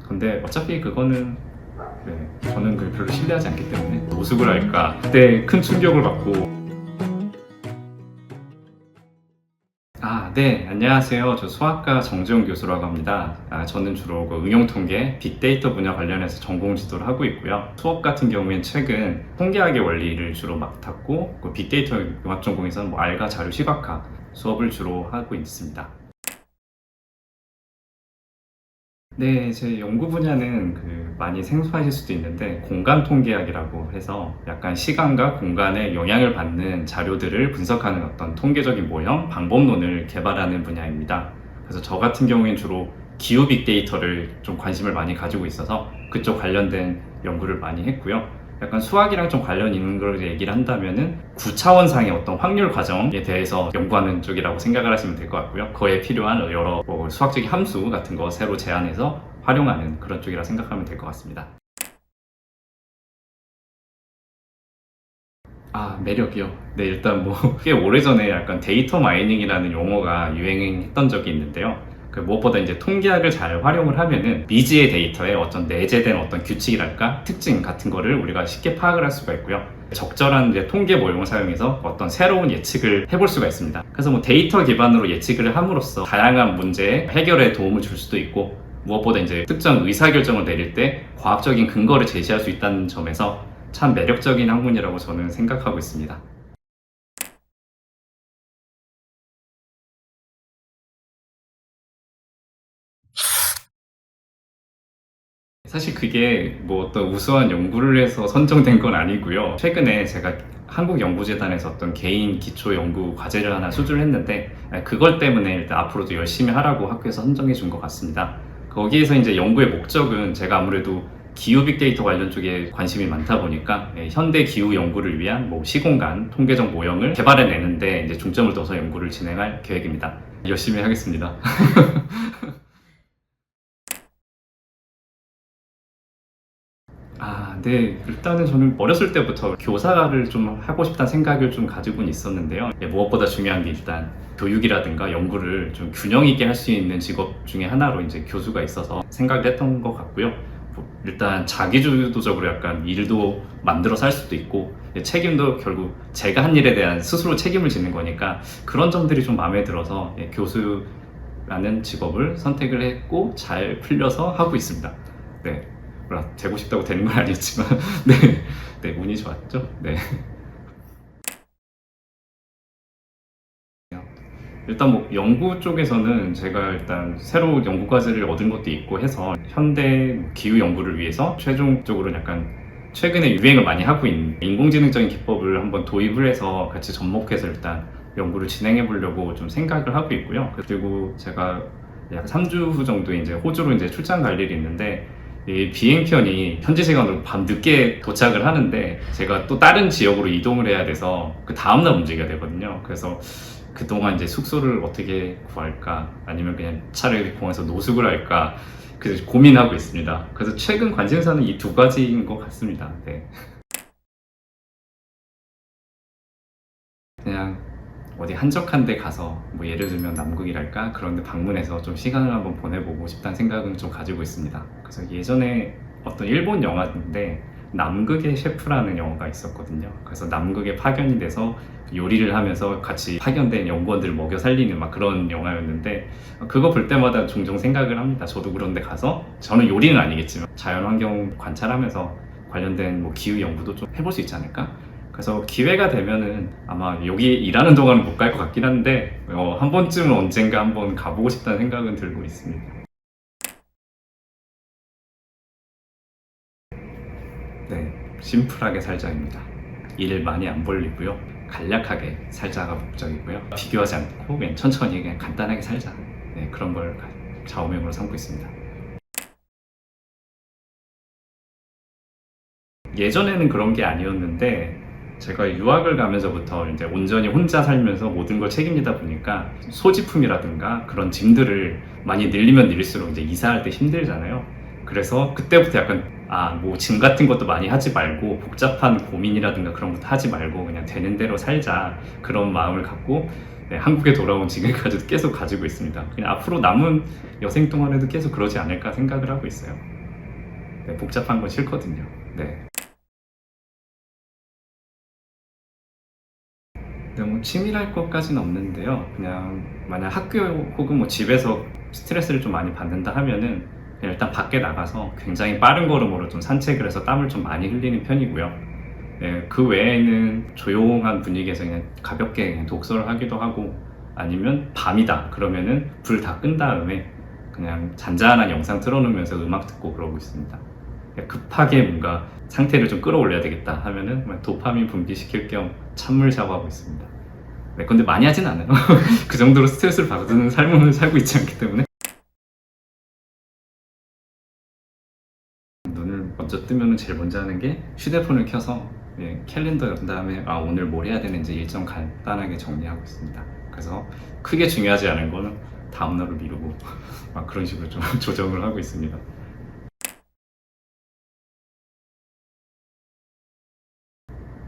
근데 어차피 그거는 저는 별로 신뢰하지 않기 때문에 노숙을 할까 그때 큰 충격을 받고. 네, 안녕하세요. 저 수학과 정재용 교수라고 합니다. 저는 주로 응용통계, 빅데이터 분야 관련해서 전공 지도를 하고 있고요. 수업 같은 경우엔 최근 통계학의 원리를 주로 맡았고, 빅데이터 융합 전공에서는 알과 자료 시각화 수업을 주로 하고 있습니다. 네, 제 연구 분야는 많이 생소하실 수도 있는데 공간 통계학이라고 해서 약간 시간과 공간에 영향을 받는 자료들을 분석하는 어떤 통계적인 모형, 방법론을 개발하는 분야입니다. 그래서 저 같은 경우엔 주로 기후 빅데이터를 좀 관심을 많이 가지고 있어서 그쪽 관련된 연구를 많이 했고요. 약간 수학이랑 좀 관련 있는 걸 얘기를 한다면은 9차원상의 어떤 확률 과정에 대해서 연구하는 쪽이라고 생각을 하시면 될 것 같고요. 그에 필요한 여러 수학적인 함수 같은 거 새로 제안해서 활용하는 그런 쪽이라 생각하면 될 것 같습니다. 매력이요. 네, 일단 꽤 오래전에 약간 데이터 마이닝이라는 용어가 유행했던 적이 있는데요. 무엇보다 이제 통계학을 잘 활용을 하면은 미지의 데이터에 어떤 내재된 어떤 규칙이랄까 특징 같은 거를 우리가 쉽게 파악을 할 수가 있고요. 적절한 이제 통계 모형을 사용해서 어떤 새로운 예측을 해볼 수가 있습니다. 그래서 데이터 기반으로 예측을 함으로써 다양한 문제 해결에 도움을 줄 수도 있고, 무엇보다 이제 특정 의사결정을 내릴 때 과학적인 근거를 제시할 수 있다는 점에서 참 매력적인 학문이라고 저는 생각하고 있습니다. 사실 그게 어떤 우수한 연구를 해서 선정된 건 아니고요. 최근에 제가 한국연구재단에서 어떤 개인 기초 연구 과제를 하나 수주를 했는데, 그걸 때문에 일단 앞으로도 열심히 하라고 학교에서 선정해 준 것 같습니다. 거기에서 이제 연구의 목적은 제가 아무래도 기후 빅데이터 관련 쪽에 관심이 많다 보니까 현대 기후 연구를 위한 시공간 통계적 모형을 개발해내는데 이제 중점을 둬서 연구를 진행할 계획입니다. 열심히 하겠습니다. 네. 일단은 저는 어렸을 때부터 교사를 좀 하고 싶다는 생각을 좀 가지고는 있었는데요. 무엇보다 중요한 게 일단 교육이라든가 연구를 좀 균형 있게 할 수 있는 직업 중에 하나로 이제 교수가 있어서 생각을 했던 것 같고요. 일단 자기주도적으로 약간 일도 만들어서 할 수도 있고, 책임도 결국 제가 한 일에 대한 스스로 책임을 지는 거니까 그런 점들이 좀 마음에 들어서 교수라는 직업을 선택을 했고 잘 풀려서 하고 있습니다. 네. 되고 싶다고 되는 건 아니었지만 네, 운이 좋았죠. 네. 일단 연구 쪽에서는 제가 일단 새로 연구 과제를 얻은 것도 있고 해서 현대 기후 연구를 위해서 최종적으로 약간 최근에 유행을 많이 하고 있는 인공지능적인 기법을 한번 도입을 해서 같이 접목해서 일단 연구를 진행해 보려고 좀 생각을 하고 있고요. 그리고 제가 약 3주 후 정도 이제 호주로 이제 출장 갈 일이 있는데, 이 비행편이 현지 시간으로 밤 늦게 도착을 하는데 제가 또 다른 지역으로 이동을 해야 돼서 그 다음날 움직여야 되거든요. 그래서 그동안 이제 숙소를 어떻게 구할까, 아니면 그냥 차를 공항에서 노숙을 할까, 그래서 고민하고 있습니다. 그래서 최근 관심사는 이 두 가지인 것 같습니다. 네. 그냥 어디 한적한 데 가서 예를 들면 남극이랄까 그런 데 방문해서 좀 시간을 한번 보내보고 싶다는 생각은 좀 가지고 있습니다. 그래서 예전에 어떤 일본 영화인데 남극의 셰프라는 영화가 있었거든요. 그래서 남극에 파견이 돼서 요리를 하면서 같이 파견된 연구원들을 먹여 살리는 그런 영화였는데, 그거 볼 때마다 종종 생각을 합니다. 저도 그런 데 가서, 저는 요리는 아니겠지만 자연환경 관찰하면서 관련된 기후 연구도 좀 해볼 수 있지 않을까? 그래서 기회가 되면은 아마 여기 일하는 동안은 못 갈 것 같긴 한데 한 번쯤은 언젠가 한번 가보고 싶다는 생각은 들고 있습니다. 네, 심플하게 살자입니다. 일 많이 안 벌리고요. 간략하게 살자가 목적이고요. 비교하지 않고 그냥 천천히 그냥 간단하게 살자. 네, 그런 걸 좌우명으로 삼고 있습니다. 예전에는 그런 게 아니었는데, 제가 유학을 가면서부터 이제 온전히 혼자 살면서 모든 걸 책임지다 보니까 소지품이라든가 그런 짐들을 많이 늘리면 늘릴수록 이제 이사할 때 힘들잖아요. 그래서 그때부터 약간 짐 같은 것도 많이 하지 말고 복잡한 고민이라든가 그런 것도 하지 말고 그냥 되는 대로 살자, 그런 마음을 갖고 한국에 돌아온 지금까지도 계속 가지고 있습니다. 그냥 앞으로 남은 여생 동안에도 계속 그러지 않을까 생각을 하고 있어요. 네, 복잡한 건 싫거든요. 네. 뭐 치밀할 것까지는 없는데요. 그냥 만약 학교 혹은 뭐 집에서 스트레스를 좀 많이 받는다 하면은 그냥 일단 밖에 나가서 굉장히 빠른 걸음으로 좀 산책을 해서 땀을 좀 많이 흘리는 편이고요. 네, 그 외에는 조용한 분위기에서 그냥 가볍게 그냥 독서를 하기도 하고, 아니면 밤이다 그러면은 불 다 끈 다음에 그냥 잔잔한 영상 틀어놓으면서 음악 듣고 그러고 있습니다. 급하게 뭔가 상태를 좀 끌어올려야 되겠다 하면은 도파민 분비시킬 겸 찬물 샤워하고 있습니다. 네, 근데 많이 하진 않아요. 그 정도로 스트레스를 받는 삶을 살고 있지 않기 때문에. 눈을 먼저 뜨면 제일 먼저 하는 게 휴대폰을 켜서 캘린더 연 다음에 오늘 뭘 해야 되는지 일정 간단하게 정리하고 있습니다. 그래서 크게 중요하지 않은 거는 다음날로 미루고 막 그런 식으로 좀 조정을 하고 있습니다.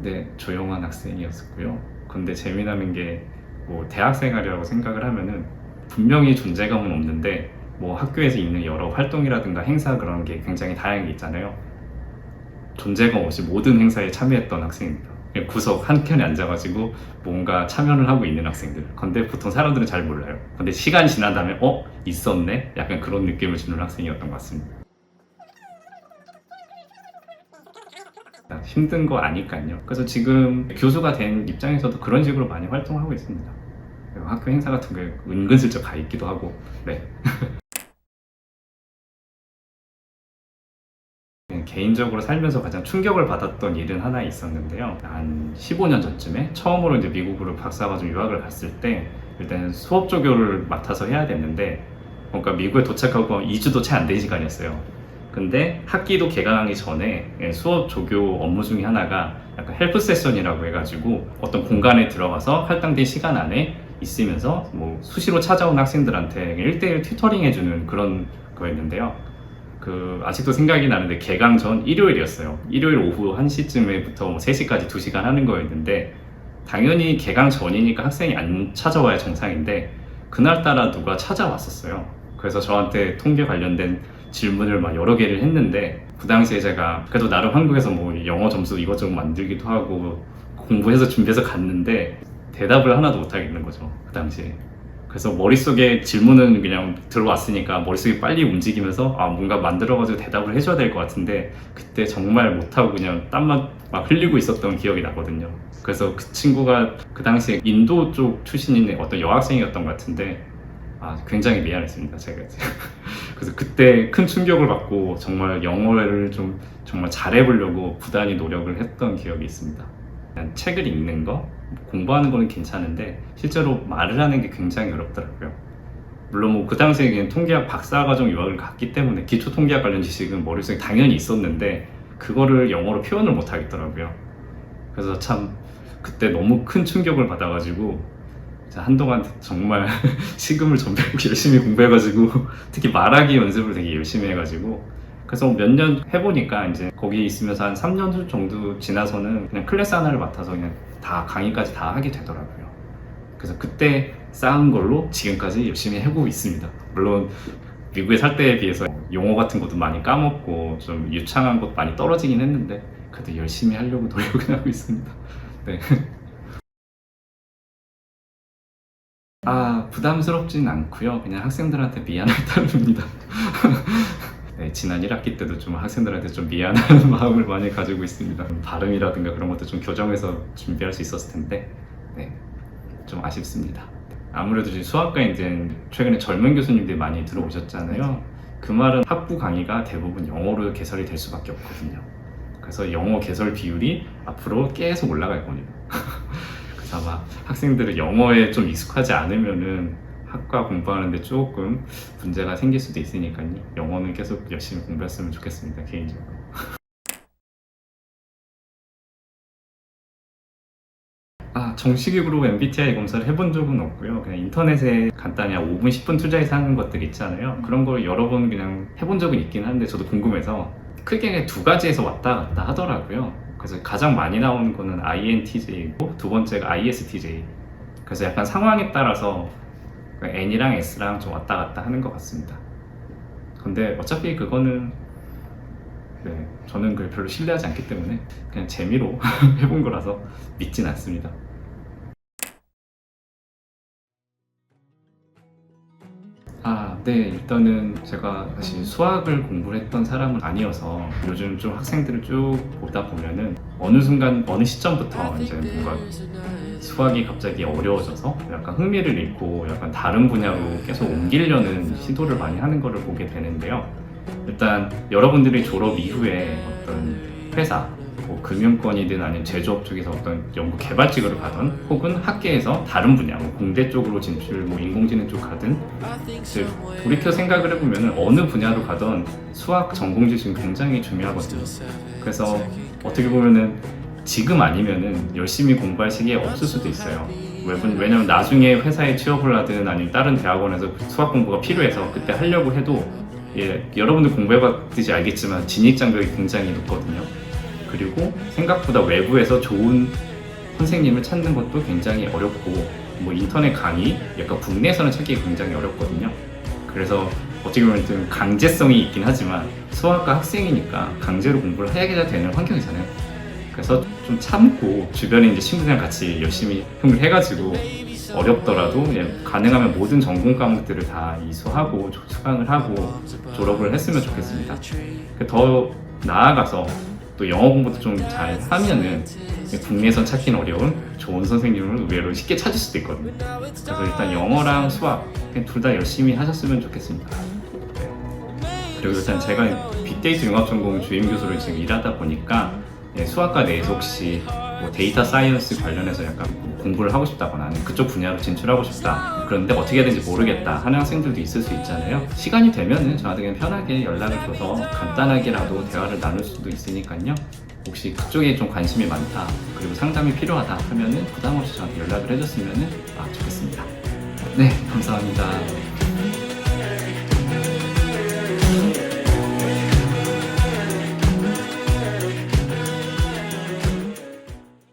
네, 조용한 학생이었었고요. 근데 재미나는 게 뭐 대학 생활이라고 생각을 하면은 분명히 존재감은 없는데 뭐 학교에서 있는 여러 활동이라든가 행사 그런 게 굉장히 다양하게 있잖아요. 존재감 없이 모든 행사에 참여했던 학생입니다. 그냥 구석 한켠에 앉아가지고 뭔가 참여를 하고 있는 학생들. 근데 보통 사람들은 잘 몰라요. 근데 시간이 지난 다음에 있었네? 약간 그런 느낌을 주는 학생이었던 것 같습니다. 힘든 거 아니까요. 그래서 지금 교수가 된 입장에서도 그런 식으로 많이 활동하고 있습니다. 학교 행사 같은 거에 은근슬쩍 가 있기도 하고. 네. 개인적으로 살면서 가장 충격을 받았던 일은 하나 있었는데요. 한 15년 전쯤에 처음으로 이제 미국으로 박사과정 유학을 갔을 때 일단 수업 조교를 맡아서 해야 됐는데, 그러니까 미국에 도착하고 2주도 채 안 된 시간이었어요. 근데 학기도 개강하기 전에 수업 조교 업무 중에 하나가 약간 헬프 세션이라고 해가지고 어떤 공간에 들어가서 할당된 시간 안에 있으면서 뭐 수시로 찾아온 학생들한테 1대1 튜터링 해주는 그런 거였는데요. 아직도 생각이 나는데 개강 전 일요일이었어요. 일요일 오후 1시쯤에부터 뭐 3시까지 2시간 하는 거였는데, 당연히 개강 전이니까 학생이 안 찾아와야 정상인데 그날따라 누가 찾아왔었어요. 그래서 저한테 통계 관련된 질문을 막 여러 개를 했는데, 그 당시에 제가 그래도 나름 한국에서 뭐 영어 점수 이것저것 만들기도 하고 공부해서 준비해서 갔는데 대답을 하나도 못 하겠는 거죠, 그 당시에. 그래서 머릿속에 질문은 그냥 들어왔으니까 머릿속이 빨리 움직이면서 뭔가 만들어가지고 대답을 해줘야 될 것 같은데 그때 정말 못하고 그냥 땀만 막 흘리고 있었던 기억이 나거든요. 그래서 그 친구가 그 당시에 인도 쪽 출신인 어떤 여학생이었던 것 같은데 굉장히 미안했습니다, 제가. 그래서 그때 큰 충격을 받고 정말 영어를 좀 정말 잘해보려고 부단히 노력을 했던 기억이 있습니다. 그냥 책을 읽는 거, 공부하는 거는 괜찮은데 실제로 말을 하는 게 굉장히 어렵더라고요. 물론 뭐 그 당시에 그냥 통계학 박사과정 유학을 갔기 때문에 기초 통계학 관련 지식은 머릿속에 당연히 있었는데 그거를 영어로 표현을 못 하겠더라고요. 그래서 참 그때 너무 큰 충격을 받아가지고 한동안 정말 식음을 전배고 열심히 공부해가지고 특히 말하기 연습을 되게 열심히 해가지고, 그래서 몇 년 해보니까 이제 거기 있으면서 한 3년 정도 지나서는 그냥 클래스 하나를 맡아서 그냥 다 강의까지 다 하게 되더라고요. 그래서 그때 쌓은 걸로 지금까지 열심히 하고 있습니다. 물론 미국에 살 때에 비해서 용어 같은 것도 많이 까먹고 좀 유창한 것도 많이 떨어지긴 했는데 그래도 열심히 하려고 노력을 하고 있습니다. 네. 부담스럽진 않고요. 그냥 학생들한테 미안할 따름입니다. 네, 지난 1학기 때도 좀 학생들한테 좀 미안한 마음을 많이 가지고 있습니다. 발음이라든가 그런 것도 좀 교정해서 준비할 수 있었을 텐데 좀 아쉽습니다. 아무래도 수학과에 이제 최근에 젊은 교수님들이 많이 들어오셨잖아요. 그 말은 학부 강의가 대부분 영어로 개설이 될 수밖에 없거든요. 그래서 영어 개설 비율이 앞으로 계속 올라갈 겁니다. 그래서 아마 학생들은 영어에 좀 익숙하지 않으면은 학과 공부하는데 조금 문제가 생길 수도 있으니까요. 영어는 계속 열심히 공부했으면 좋겠습니다, 개인적으로. 정식으로 MBTI 검사를 해본 적은 없고요. 그냥 인터넷에 간단히 한 5분, 10분 투자해서 하는 것들 있잖아요. 그런 걸 여러 번 그냥 해본 적은 있긴 한데 저도 궁금해서 크게 두 가지에서 왔다 갔다 하더라고요. 그래서 가장 많이 나오는 거는 INTJ고 두 번째가 ISTJ. 그래서 약간 상황에 따라서 N이랑 S랑 좀 왔다 갔다 하는 것 같습니다. 근데 어차피 그거는 네, 저는 그걸 별로 신뢰하지 않기 때문에 그냥 재미로 해본 거라서 믿진 않습니다. 네, 일단은 제가 사실 수학을 공부를 했던 사람은 아니어서 요즘 좀 학생들을 쭉 보다 보면은 어느 순간, 어느 시점부터 이제 뭔가 수학이 갑자기 어려워져서 약간 흥미를 잃고 약간 다른 분야로 계속 옮기려는 시도를 많이 하는 거를 보게 되는데요. 일단 여러분들이 졸업 이후에 어떤 회사, 뭐 금융권이든 아니면 제조업 쪽에서 어떤 연구 개발직으로 가든 혹은 학계에서 다른 분야, 뭐 공대 쪽으로 진출, 뭐 인공지능 쪽 가든 이제 돌이켜 생각을 해보면 어느 분야로 가든 수학 전공 지식은 굉장히 중요하거든요. 그래서 어떻게 보면은 지금 아니면은 열심히 공부할 시기에 없을 수도 있어요. 왜냐면 나중에 회사에 취업을 하든 아니면 다른 대학원에서 수학 공부가 필요해서 그때 하려고 해도 여러분들 공부해봤듯이 알겠지만 진입 장벽이 굉장히 높거든요. 그리고 생각보다 외부에서 좋은 선생님을 찾는 것도 굉장히 어렵고 뭐 인터넷 강의, 약간 국내에서는 찾기 굉장히 어렵거든요. 그래서 어떻게 보면 좀 강제성이 있긴 하지만 수학과 학생이니까 강제로 공부를 해야 되는 환경이잖아요. 그래서 좀 참고 주변에 이제 친구들이랑 같이 열심히 해가지고 어렵더라도 가능하면 모든 전공 과목들을 다 이수하고 수강을 하고 졸업을 했으면 좋겠습니다. 더 나아가서 또 영어 공부도 좀 잘 하면은 국내에서 찾긴 어려운 좋은 선생님을 의외로 쉽게 찾을 수도 있거든요. 그래서 일단 영어랑 수학 둘 다 열심히 하셨으면 좋겠습니다. 그리고 일단 제가 빅데이터 융합 전공 주임 교수로 지금 일하다 보니까 수학과 내에서 혹시 뭐 데이터 사이언스 관련해서 약간 공부를 하고 싶다거나 아니면 그쪽 분야로 진출하고 싶다, 그런데 어떻게 해야 되는지 모르겠다 하는 학생들도 있을 수 있잖아요. 시간이 되면은 저한테 그냥 편하게 연락을 줘서 간단하게라도 대화를 나눌 수도 있으니까요. 혹시 그쪽에 좀 관심이 많다, 그리고 상담이 필요하다 하면은 부담 없이 저한테 연락을 해줬으면 좋겠습니다. 네, 감사합니다.